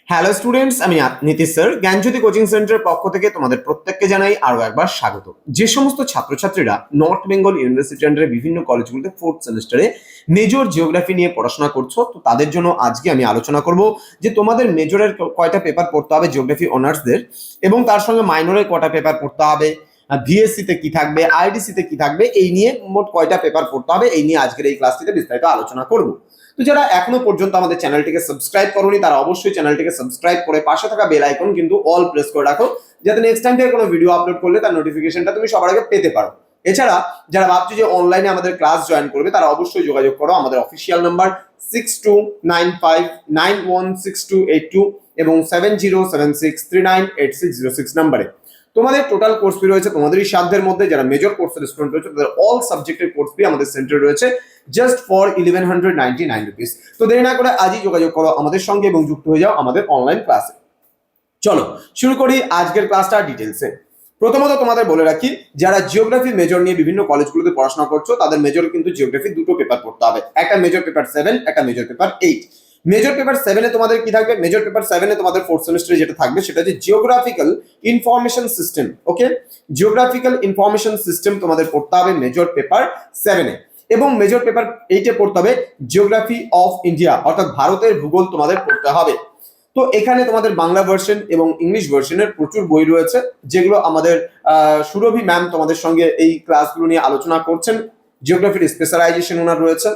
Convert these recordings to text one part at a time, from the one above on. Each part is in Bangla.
হ্যালো স্টুডেন্টস, আমি নীতিশ স্যার জ্ঞানজ্যোতি কোচিং সেন্টারের পক্ষ থেকে তোমাদের প্রত্যেককে জানাই আরো একবার স্বাগত। যে সমস্ত ছাত্রছাত্রীরা নর্থ বেঙ্গল ইউনিভার্সিটি আন্ডারে বিভিন্ন কলেজগুলোতে ফোর্থ সেমিস্টারে মেজর জিওগ্রাফি নিয়ে পড়াশোনা করছো, তো তাদের জন্য আজকে আমি আলোচনা করব যে তোমাদের মেজরের কয়টা পেপার পড়তে হবে জিওগ্রাফি অনার্সদের, এবং তার সঙ্গে মাইনরের কয়টা পেপার পড়তে হবে, ভিএসসি তে কি থাকবে, আইডিসি তে কি থাকবে, এই নিয়ে মোট কয়টা পেপার পড়তে হবে এই নিয়ে আজকের এই ক্লাসটিতে বিস্তারিত আলোচনা করব। তো যারা এখনো পর্যন্ত আমাদের চ্যানেলটিকে সাবস্ক্রাইব করোনি তারা অবশ্যই চ্যানেলটিকে সাবস্ক্রাইব করে পাশে থাকা বেল আইকন কিন্তু অল প্রেস করে রাখো, যাতে নেক্সট টাইম থেকে কোনো ভিডিও আপলোড করলে তার নোটিফিকেশনটা তুমি সবার আগে পেতে পারো। এছাড়া যারা ভাবছো যে অনলাইনে আমাদের ক্লাস জয়েন করবে তারা অবশ্যই যোগাযোগ করো আমাদের অফিসিয়াল নাম্বার 6295916282 এবং 7076398606 নাম্বারে। তোমাদের টোটাল কোর্স ফি রয়েছে তোমাদেরই সাধ্যের মধ্যে। যারা মেজর কোর্সের স্টুডেন্ট রয়েছে তাদের অল সাবজেক্টের কোর্স ফি আমাদের সেন্টারে রয়েছে জাস্ট ফর 1199 রুপিস। তো দেরি না করে আজই যোগাযোগ করো আমাদের সঙ্গে এবং যুক্ত হয়ে যাও আমাদের অনলাইন ক্লাসে। চলো শুরু করি আজকের ক্লাসটা ডিটেলসে। প্রথমত তোমাদের বলে রাখি, যারা জিওগ্রাফি মেজর নিয়ে বিভিন্ন কলেজগুলোতে পড়াশোনা করছো তাদের মেজর কিন্তু জিওগ্রাফি দুটো পেপার পড়তে হবে, একটা মেজর পেপার 7, একটা মেজর পেপার 8। মেজর পেপার 7-এ তোমাদের কি থাকবে? মেজর পেপার 7-এ তোমাদের ফোর্থ সেমিস্টারে যেটা থাকবে সেটা হচ্ছে জিওগ্রাফিক্যাল ইনফরমেশন সিস্টেম। ওকে, জিওগ্রাফিক্যাল ইনফরমেশন সিস্টেম তোমাদের পড়তে হবে মেজর পেপার 7-এ, এবং মেজর পেপার 8-এ পড়তে হবে জিওগ্রাফি অফ ইন্ডিয়া, অর্থাৎ ভারতের ভূগোল তোমাদের পড়তে হবে। তো এখানে তোমাদের বাংলা ভার্সন এবং ইংলিশ ভার্সনের প্রচুর বই রয়েছে, যেগুলো আমাদের সুরভি ম্যাম তোমাদের সঙ্গে এই ক্লাসগুলো নিয়ে আলোচনা করছেন। জিওগ্রাফির স্পেশালাইজেশন ওনার রয়েছে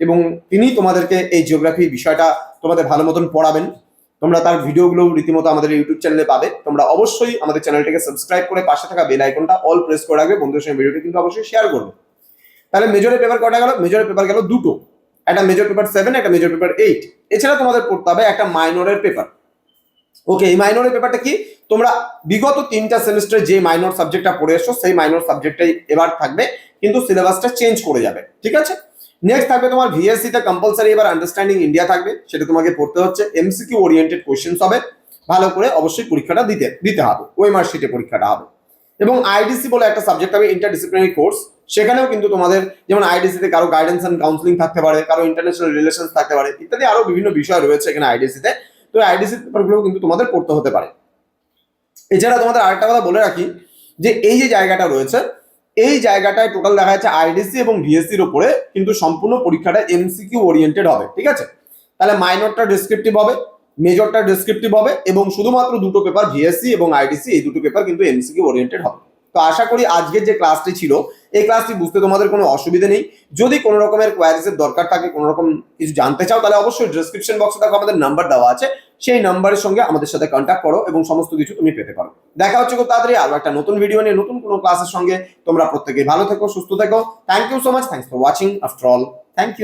এবং তিনি তোমাদেরকে এই জিওগ্রাফি বিষয়টা তোমাদের ভালো মতন পড়াবেন। তোমরা তার ভিডিওগুলো রীতিমতো আমাদের ইউটিউব চ্যানেলে পাবে। তোমরা অবশ্যই আমাদের চ্যানেলটাকে সাবস্ক্রাইব করে পাশে থাকা বেল আইকনটা অল প্রেস করে রাখবে, বন্ধুদের সঙ্গে ভিডিওটি কিন্তু অবশ্যই শেয়ার করবে। তাহলে মেজরের পেপার কটা গেল? মেজরের পেপার গেল দুটো, একটা মেজর পেপার 7, একটা মেজর পেপার 8। এছাড়া তোমাদের পড়তে হবে একটা মাইনরের পেপার। ওকে, এই মাইনরের পেপারটা কি? তোমরা বিগত 3টা সেমিস্টারে যে মাইনর সাবজেক্টটা পড়ে এসছো সেই মাইনর সাবজেক্টটাই এবার থাকবে, কিন্তু সিলেবাসটা চেঞ্জ করে যাবে। ঠিক আছে, নেক্সট থাকবে তোমার ভিএসসি তে কম্পালসারি এবার আন্ডারস্ট্যান্ডিং ইন্ডিয়া থাকবে, সেটা তোমাকে পড়তে হচ্ছে। এমসিকিউ ওরিয়েন্টেড কোশ্চেন্স হবে, ভালো করে অবশ্যই পরীক্ষাটা দিতে হবে, ওএমআর শিটে পরীক্ষাটা হবে। এবং আইডিসি বলে একটা সাবজেক্ট হবে, ইন্টারডিসিপ্লিনারি কোর্স। সেখানেও কিন্তু তোমাদের যেমন আইডিসি তে কারো গাইডেন্স এন্ড কাউন্সিলিং থাকতে পারে, কারো ইন্টারন্যাশনাল রিলেশনস থাকতে পারে, ইত্যাদি আরো বিভিন্ন বিষয় রয়েছে এখানে আইডিসি তে। তো আইডিসি পেপারগুলো কিন্তু তোমাদের পড়তে হতে পারে। এছাড়া তোমাদের আরেকটা কথা বলে রাখি যে এই যে জায়গাটা রয়েছে এই জায়গাটায় টোটাল দেখা যাচ্ছে আইডিসি এবং ভিএসসির উপরে কিন্তু সম্পূর্ণ পরীক্ষাটা এমসিকিউ ওরিয়েন্টেড হবে। ঠিক আছে, তাহলে মাইনরটা ডেসক্রিপটিভ হবে, মেজরটা ডেসক্রিপটিভ হবে, এবং শুধুমাত্র দুটো পেপার ভিএসসি এবং আইডিসি এই দুটো পেপার কিন্তু এমসিকিউ ওরিয়েন্টেড হবে। তো আশা করি আজকের যে ক্লাসটি ছিল এই ক্লাসটি বুঝতে তোমাদের কোনো অসুবিধা নেই। যদি কোনো রকমের কোয়ারিজের দরকার থাকে, কোনো রকম কিছু জানতে চাও, তাহলে অবশ্যই ডেসক্রিপশন বক্সে দেখো আমাদের নাম্বার দেওয়া আছে, সেই নাম্বারের সঙ্গে আমাদের সাথে কন্ট্যাক্ট করো এবং সমস্ত কিছু তুমি পেতে পারো। দেখা হচ্ছে খুব তাড়াতাড়ি আরো একটা নতুন ভিডিও নিয়ে নতুন কোনো ক্লাসের সঙ্গে। তোমরা প্রত্যেকে ভালো থেকো, সুস্থ থেকো। Thank you so much, thanks for watching after all, thank you.